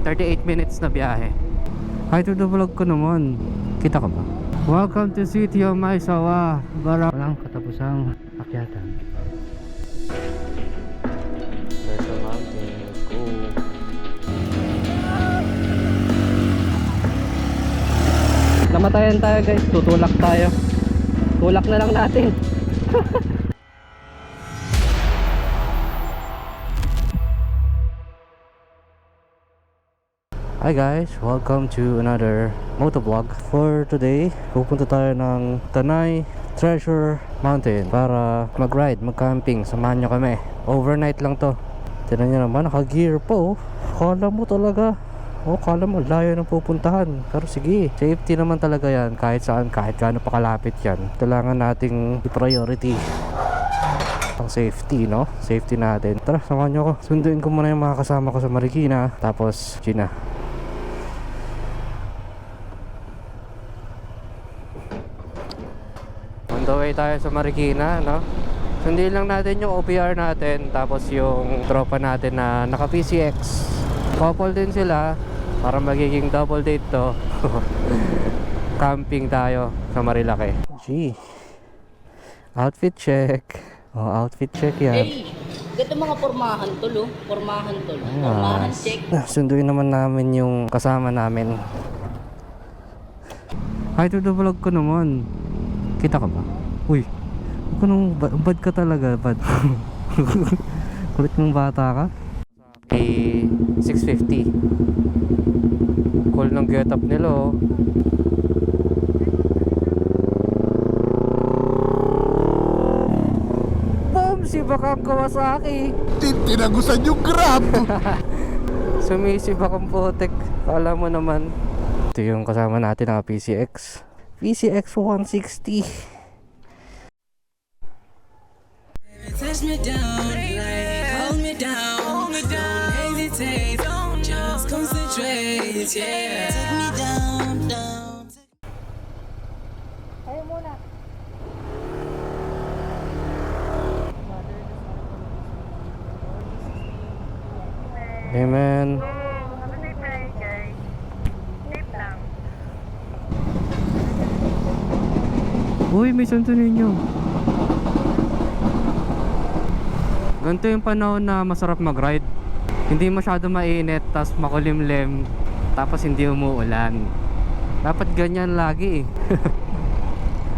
38 minutes na biyahe. Hi to the vlog ko naman. Kita ka ba? Welcome to City of Maisawa. Walang katapusang akyatan. There's a mountain. Let's go. Namatayan tayo guys. Tutulak tayo. Tulak na lang natin. Hi guys, welcome to another motovlog. For today, pupunta tayo ng Tanay Treasure Mountain para mag-ride, mag-camping. Samahan nyo kami. Overnight lang to. Tignan nyo naman, naka-gear po. Kala mo talaga, kala mo layo ng pupuntahan. Pero sige, safety naman talaga yan. Kahit saan, kahit gaano pa kalapit yan. Kailangan nating i-priority ang safety, no? Safety natin. Tara, samahan nyo ako. Sunduin ko muna yung mga kasama ko sa Marikina. Tapos, Gina. On the way tayo sa Marikina, no? Sundin lang natin yung OPR natin. Tapos yung tropa natin na naka PCX. Couple din sila. Para magiging double date to. Camping tayo sa Marilake. Gee. Outfit check. Outfit check yan. Hey, ganda mga pormahan tol, oh. Pormahan tol. Pormahan check. Sunduin naman namin yung kasama namin. Hi to the vlog ko naman. Kita ka ba? Uy, bad ka talaga, bad. Kulit mong bata ka. Okay, 650. Cool ng get up nila, oh. Boom! Si Bakang Kawasaki. Tinagusan yung grab. Sumisib akong putek. Kala mo naman. Ito yung kasama natin na PCX. PCX 160. Touch me down, like hold me down, don't hesitate, just concentrate, yeah. Take me down, down. Ayaw muna. Amen. Uy, may santo ninyo. Ganito yung panahon na masarap mag-ride. Hindi masyado mainit, tapos makulimlim, tapos hindi umuulan. Dapat ganyan lagi eh.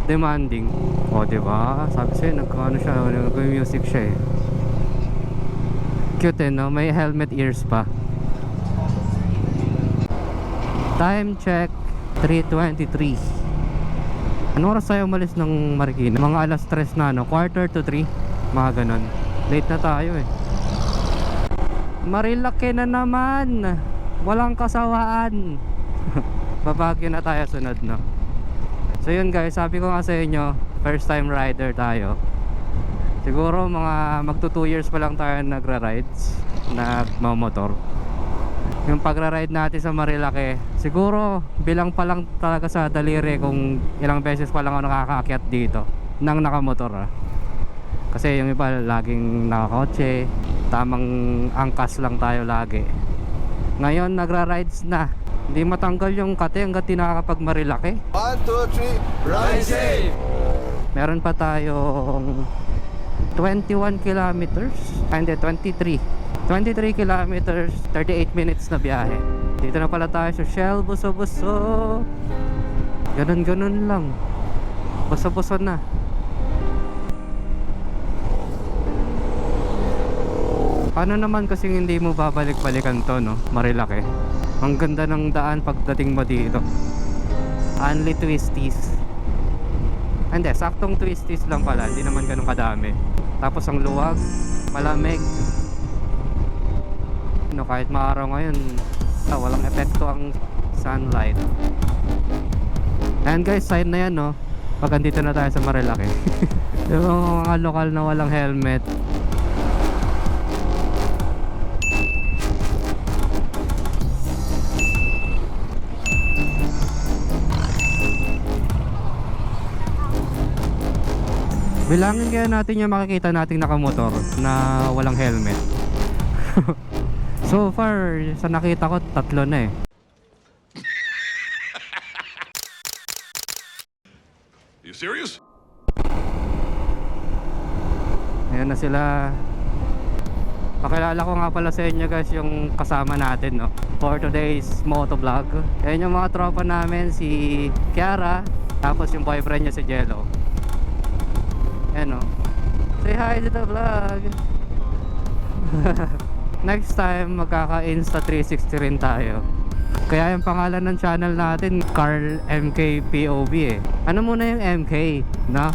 Demanding. O, diba? Sabi sa'yo, nagkano siya, nag-music siya eh. Cute eh, no? May helmet ears pa. Time check, 3:23. Anong oras tayo umalis ng Marikina? Mga alas 3 na, no? 2:45, mga ganon. Late na tayo eh. Marilake na naman. Walang kasawaan. Babagyo na tayo sunod, no? So yun guys, sabi ko nga sa inyo, first time rider tayo. Siguro mga magto 2 years pa lang tayo nagra-rides, nagmamotor. Yung pagra-ride natin sa Marilake, siguro bilang pa lang talaga sa daliri kung ilang beses pa lang ako nakakaakyat dito nang nakamotor, ah. Kasi yung iba laging nakakotse, tamang angkas lang tayo lagi. Ngayon nagra-rides na. Hindi matanggal yung kate hanggat di nakakapag Marilake. 1, 2, 3, ride safe! Meron pa tayong 21 kilometers, hindi, 23 kilometers, 38 minutes na biyahe. Dito na pala tayo sa Shell Buso-Buso. Ganun lang. Buso-buso na. Paano naman kasing hindi mo babalik-balikan to, no? Marilake. Ang ganda ng daan pagdating mo dito. Only twisties. Hindi, saktong twisties lang pala. Hindi naman ganun kadami. Tapos ang luwag, malamig. No, kahit maaraw ngayon, walang epekto ang sunlight. Ayan guys, sign na yan, no? Pag andito na tayo sa Marilake. Yung mga lokal na walang helmet. Bilangin kaya natin yung makikita nating nakamotor na walang helmet. So far, sa nakita ko, 3 na eh. You serious? Ayan na sila. Pakilala ko nga pala sa inyo guys yung kasama natin, no, for today's motovlog. Ayan yung mga tropa namin, si Kiara, tapos yung boyfriend niya si Jello. Ayan, no. Say hi to the vlog. Next time magkaka-Insta 360 rin tayo. Kaya yung pangalan ng channel natin, Carl MK POV eh. Ano muna yung MK, no?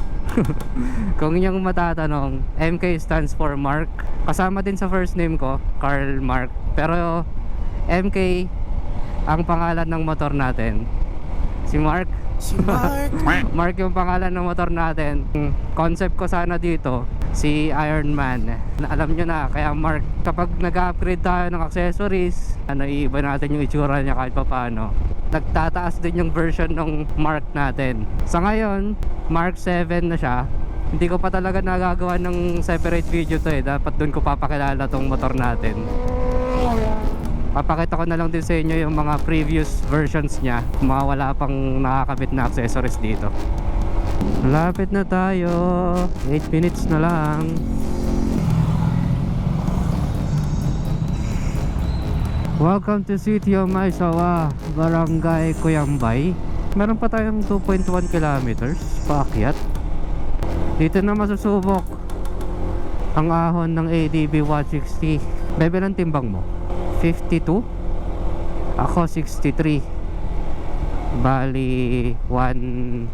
Kung inyong matatanong, MK stands for Mark. Kasama din sa first name ko, Carl Mark. Pero MK ang pangalan ng motor natin. Si Mark. Mark yung pangalan ng motor natin. Concept ko sana dito, si Iron Man. Alam nyo na, kaya Mark. Kapag nag-upgrade tayo ng accessories, iiba natin yung itsura niya kahit pa paano. Nagtataas din yung version ng Mark natin. Sa ngayon, Mark 7 na siya. Hindi ko pa talaga nagagawa ng separate video to eh. Dapat dun ko papakilala tong motor natin. Papakita ko na lang din sa inyo yung mga previous versions niya. Mga wala pang nakakabit na accessories dito. Malapit na tayo. 8 minutes na lang. Welcome to City of Maysawa, Barangay Cuyambay. Meron pa tayong 2.1 kilometers paakyat. Dito na masusubok ang ahon ng ADB 160. Bebe, ng timbang mo? 52? Ako 63. Bali 110.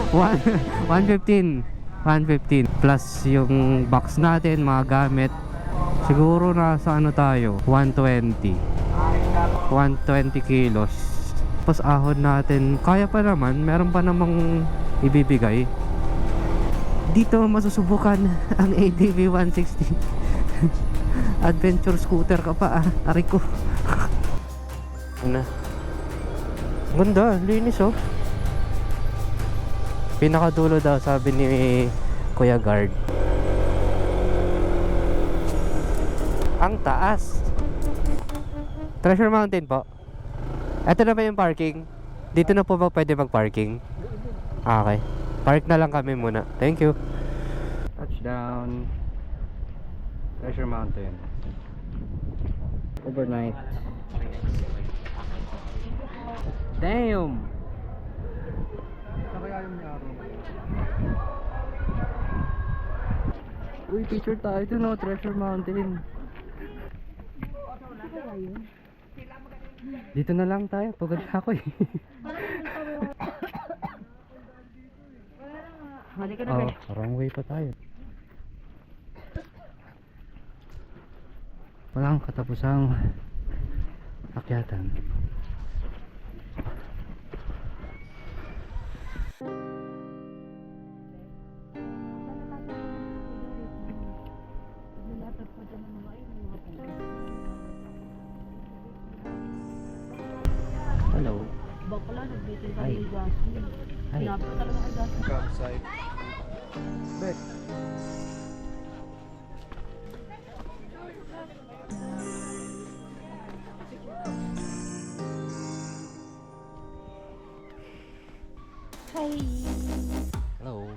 115 plus yung box natin, mga gamit. Siguro nasa ano tayo, 120 kilos. Tapos ahon natin, kaya pa naman, meron pa namang ibibigay. Dito masusubukan ang ADV 160. Adventure scooter ka pa, aray ko. Ano? Ganda, linis oh. Pinakadulo daw, sabi ni Kuya Guard. Ang taas. Treasure Mountain po. Ito na ba yung parking? Dito na po ba pwede mag-parking? Okay. Park na lang kami muna. Thank you. Touchdown. Treasure Mountain. Overnight. Damn! Uy, picture tayo ito, no? Treasure Mountain. Dito na lang tayo. Pagod na ako eh. Oh, wrong way pa tayo. Walang katapusang akyatan. Hello. Bakla, nag-meeting Ay. kami yung Jasmine. Ay. Pinapit talaga kay Jasmine. Campsite. Back. Hello.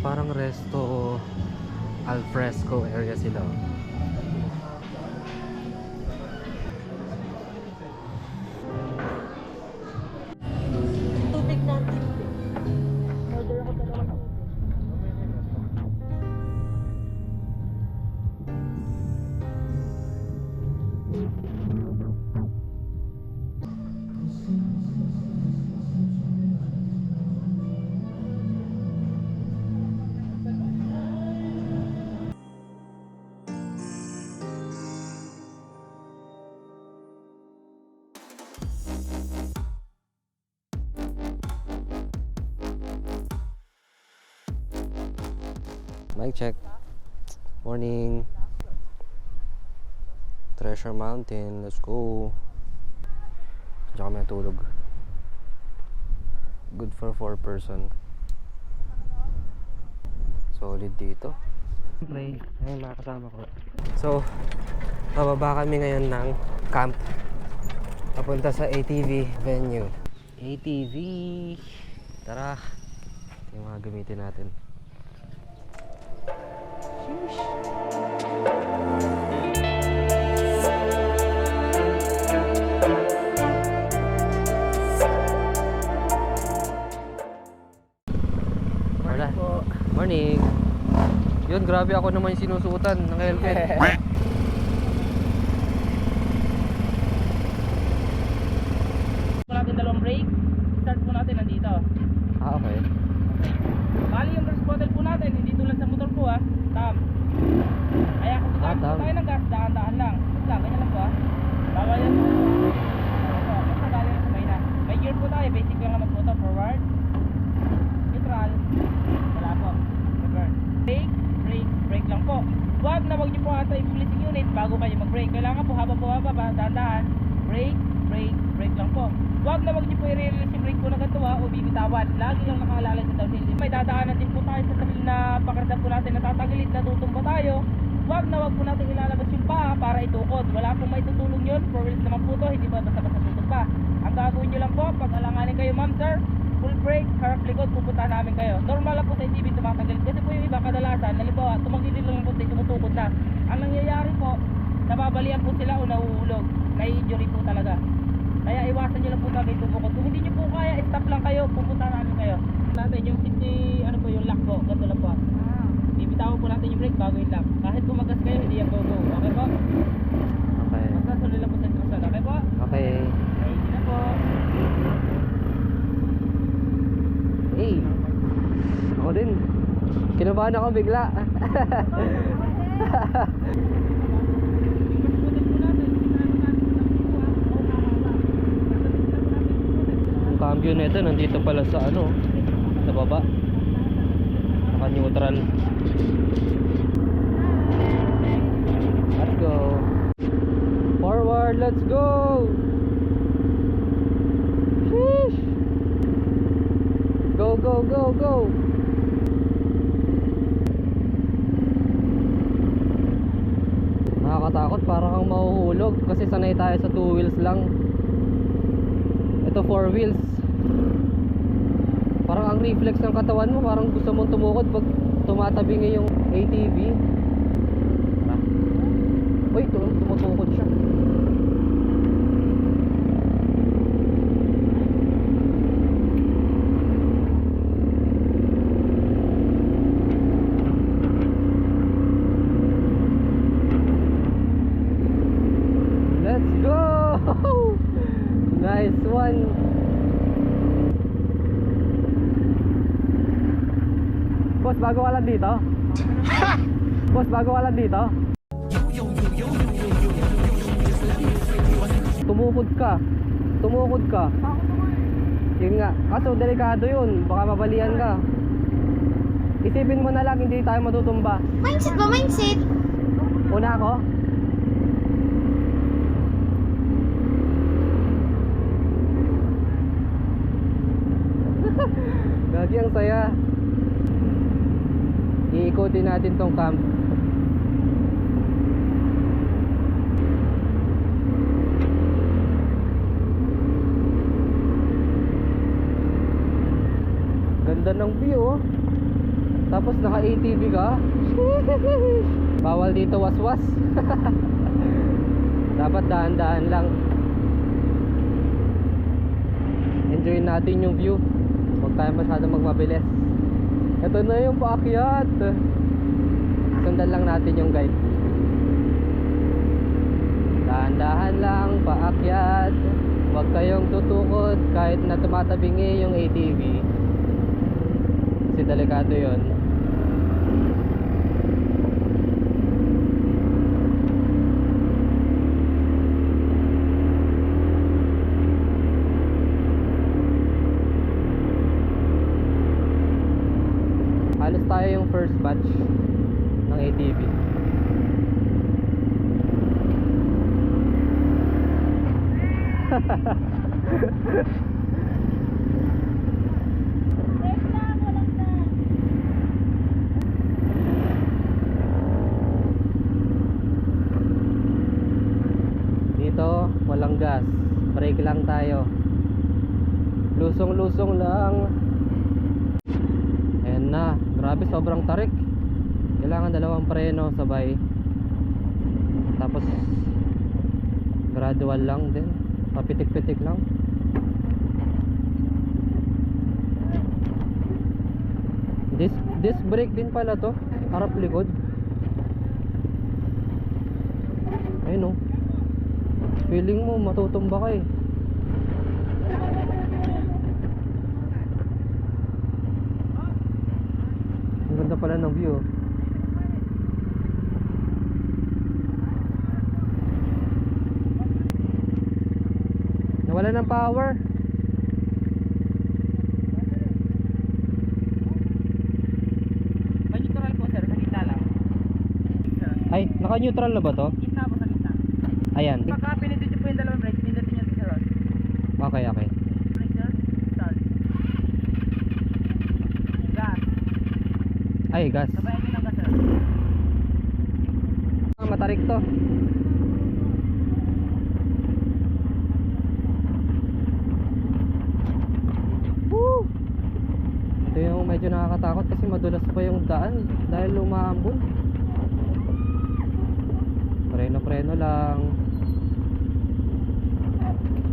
Parang resto al fresco area sila. Tubig natin. Order ako dalawa ng tubig. Mic check. Morning. Treasure Mountain. Let's go. Diyan kami natulog. Good for 4 person. Solid dito. Play. Ayun, mga kasama ko. So, bababa kami ngayon ng camp. Papunta sa ATV venue. ATV. Tara. Yung mga gamitin natin. Morning po. Morning. Yun, grabe ako naman yung sinusuotan ng helmet. Natin dalawang brake. Start po natin nandito. Okay. Bali yung gas bottle po natin, hindi tulad sa motor po tam. Kaya kung tayo tayo ng gas, dahan-dahan lang. Ganyan lang po Bawal yan po. Basta galing sa mahina. May gear po tayo, basic lang naman po ito. Forward, neutral, wala po. Reverse. Brake lang po. Huwag niyo po ata i-releasing unit bago kayo mag-brake. Kailangan po habang dahan-dahan. Brake lang po. Huwag niyo po i-release yung brake po na ganito o bibitawan. Lagi lang nakaalala sa downhill. May dadaanan din po tayo sa sarili na pakardan po natin na tatagilid, natutumba tayo. Huwag po natin ilalabas yung paa para itukod. Wala pong maitutulong yun. 4 wheels naman po to, hindi ba basta-basta tutumba. Ang gagawin nyo lang po, pag alanganin kayo ma'am sir, full brake, harap likod, pupuntahan namin kayo. Normal lang po sa ATV tumatagilid. Kasi po yung iba kadalasan, halimbawa, tumagilid lang po tayo, tumutukod na. Ang nangyayari po, nababalian po sila o nahuhulog. Nai-injury po talaga. Kaya iwasan nyo lang po talaga yung tumukod. Kung hindi nyo po kaya, stop lang kayo, pupuntahan namin kayo. Natin yung city, ano po yung lock po, ganito lang po. Bibitawan po natin yung brake bago yung lock. Kahit bumagas kayo, hindi yan go-go. Okay po? Okay. Magsasunod lang po sa instruction. Okay po? Okay. Ready na po. Hey. Ako din. Kinabahan ako bigla. Ang cambio nito nandito pala sa ano, sa baba. Naka-neutral. Let's go. Forward, let's go. Sheesh. Go, go, go, go. Nakakatakot, parang kang mahuhulog kasi sanay tayo sa 2 wheels lang. Ito 4 wheels. Parang ang reflex ng katawan mo, parang gusto mong tumukod pag tumatabingi yung ATV. Uy, tumutukod siya. Let's go! Nice one! Boss, bago ka lang dito? Boss, bago ka lang dito? Tumukod ka. Yun nga, kaso delikado yun, baka mabalian ka. Isipin mo na lang, hindi tayo matutumba. Mindset ba? Mindset? Una ako? Gagi, ang saya. Iikutin natin tong camp. Ganda ng view oh. Tapos naka ATV ka. Bawal dito waswas. Dapat dahan-dahan lang. Enjoy natin yung view. Huwag tayo masyadong magmabilis. Ito na yung paakyat. Sundan lang natin yung guide. Dahan-dahan lang, paakyat. Huwag kayong tutukod kahit na tumatabingi yung ATV. Kasi delikado yun. Halos tayo yung first batch ng ATV. Dito walang gas, brake lang tayo, lusong-lusong lang. Ayan na, grabe sobrang tarik. Kailangan dalawang preno sabay. Tapos gradual lang din, papitik-pitik lang. Disc brake din pala to, harap likod. Ayun oh. Feeling mo matutumba ka eh. Ang ganda pala ng view. Nawala ng power. May neutral po sir, sa gitna lang. Ay, naka-neutral na ba to? Gitna po sa gitna. Ayan. Pagka pinindot nyo po yung dalawang brake, pindutin nyo sir. Okay, okay. Brake sir, start. Gas. Ay, gas. Sabayan nyo ng gas sir. Matarik to. Woo! Ito yung medyo nakakatakot kasi madulas pa yung daan dahil lumaambon. Preno lang,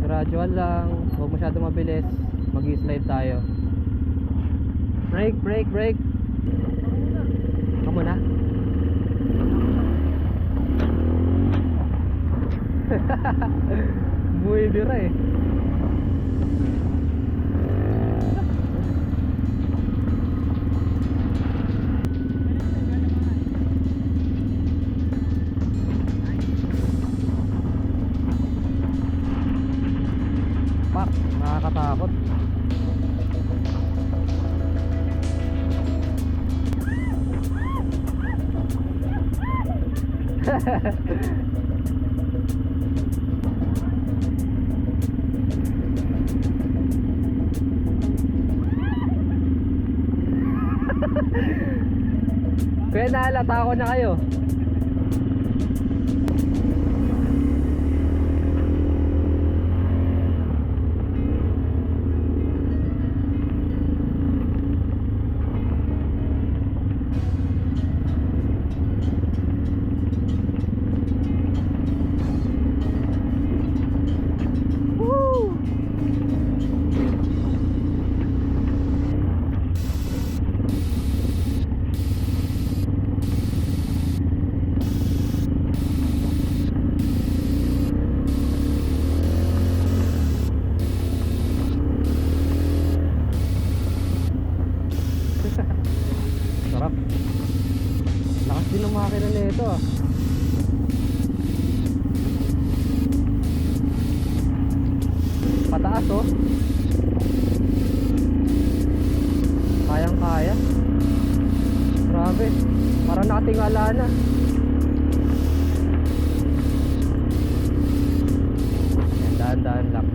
gradual lang, huwag masyado mabilis, mag-slide tayo. Brake. Kamu na. Buhay bira eh. Pak, nakakatakot. Kaya nahalata ko na kayo. Sarap. Lakas din ng makina na ito ah. Pataas oh. Kayang kaya. Grabe. Parang nakatingala na. Yan, daan lang.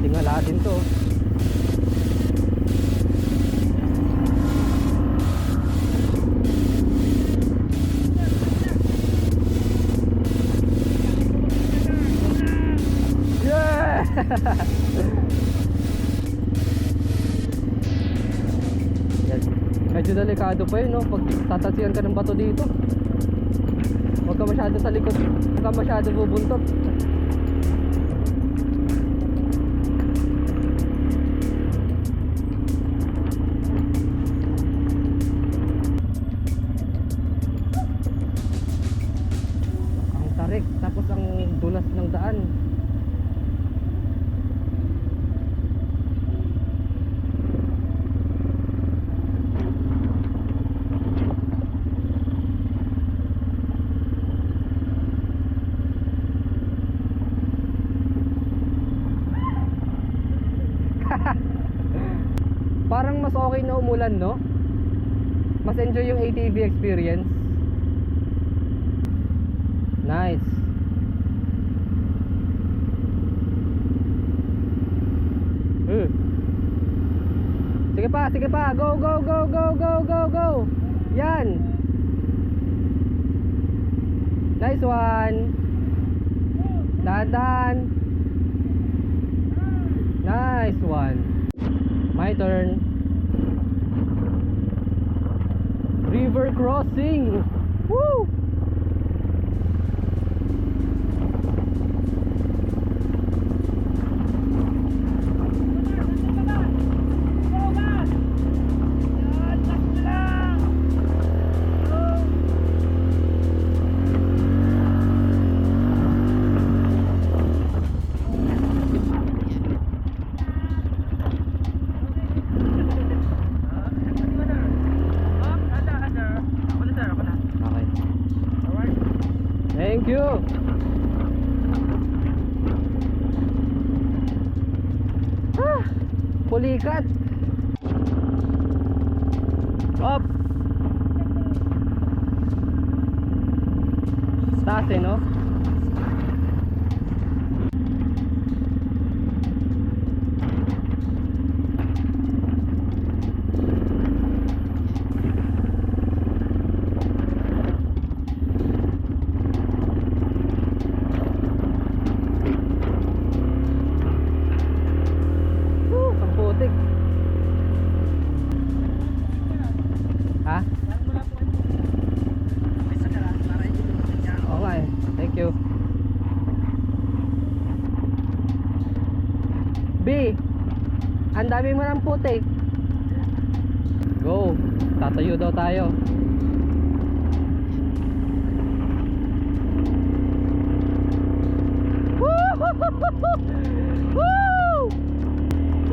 Tingala din to. Yan. Medyo delikado pa yun, no? Pag tatalsikan ka ng bato dito, huwag ka masyado sa likod, huwag ka masyado bubuntot. Ang tarik, tapos ang dulas ng daan. Parang mas okay na umulan, no? mas enjoy yung ATV experience. Nice. Sige pa. Go, go, go, go, go, go, go. Yan. Nice one. Dahan. Nice one. My turn. River crossing. Woo! Okay. Thank you. Pulikat. Up. Taas eh, no? Ang putik. Ha? Okay, thank you. B, ang dami mo ng putik. Go, tatayo daw tayo. Woo!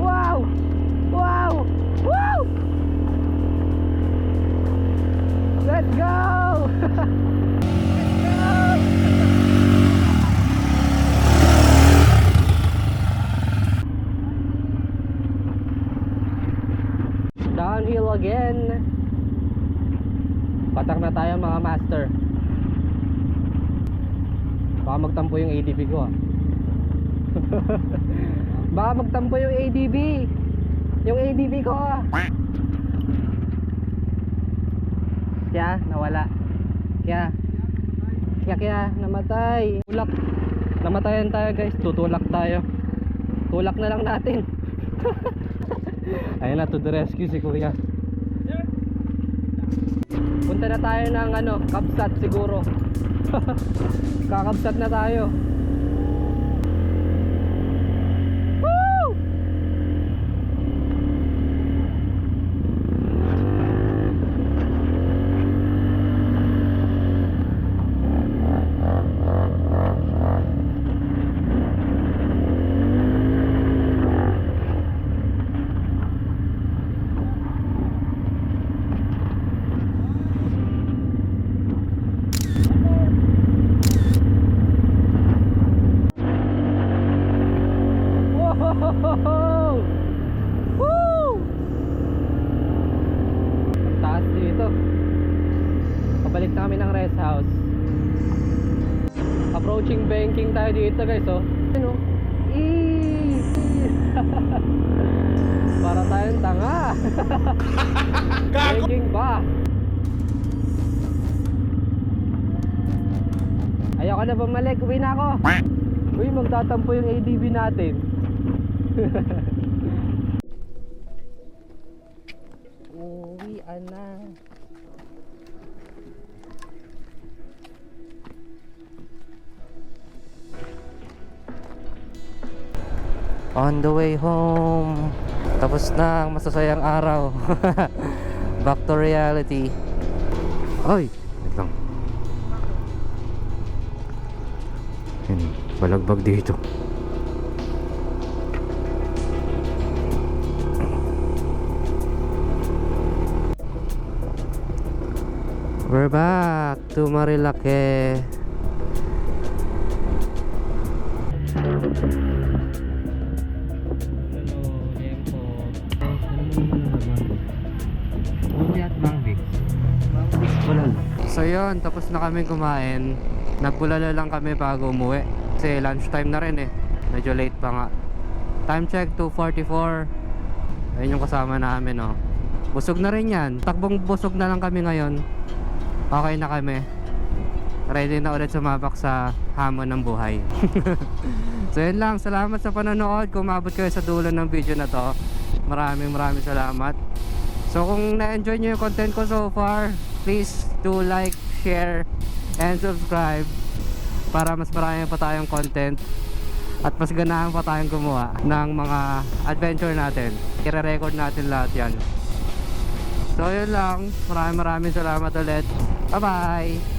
Wow! Wow! Woo! Let's go! Downhill again. Patak na tayo mga master. Baka magtampo yung ADB ko ah. Baka magtampo yung ADB. Yung ADB ko ah. Kaya nawala. Kaya namatay. Tulak. Namatayan tayo guys. Tutulak tayo. Tulak na lang natin. Ayun na, to the rescue si kuya. Punta na tayo ng ano, Kapsat siguro. Kakapsat na tayo. Woo! Wow! Woo! Ang taas dito. Pabalik na kami ng rest house. Approaching banking tayo dito guys oh. Ano? Para tayong tanga. Banking ba? Ayoko na bumalik, uwi na ako. Uy, magtatampo yung ADB natin. Uwian na. On the way home. Tapos na ang masasayang araw. Back to reality. Ay, wait lang. Balagbag dito. We're back to Marilake. Hello, Liempo. Uwi at Bang Vicks. yun, tapos na kami kumain. Nagbulala lang kami bago umuwi. Kasi lunchtime na rin eh. Medyo late pa nga. Time check 2:44. Ayun yung kasama namin oh. Busog na rin yan. Takbong busog na lang kami ngayon. Okay na kami. Ready na ulit sumabak sa hamon ng buhay. So yun lang. Salamat sa panonood. Kung umabot kayo sa dulo ng video na to, maraming salamat. So kung na-enjoy nyo yung content ko so far, please do like, share, and subscribe para mas marami pa tayong content at mas ganahan pa tayong gumawa ng mga adventure natin. I-record natin lahat yan. So yun lang. Maraming salamat ulit. Bye bye.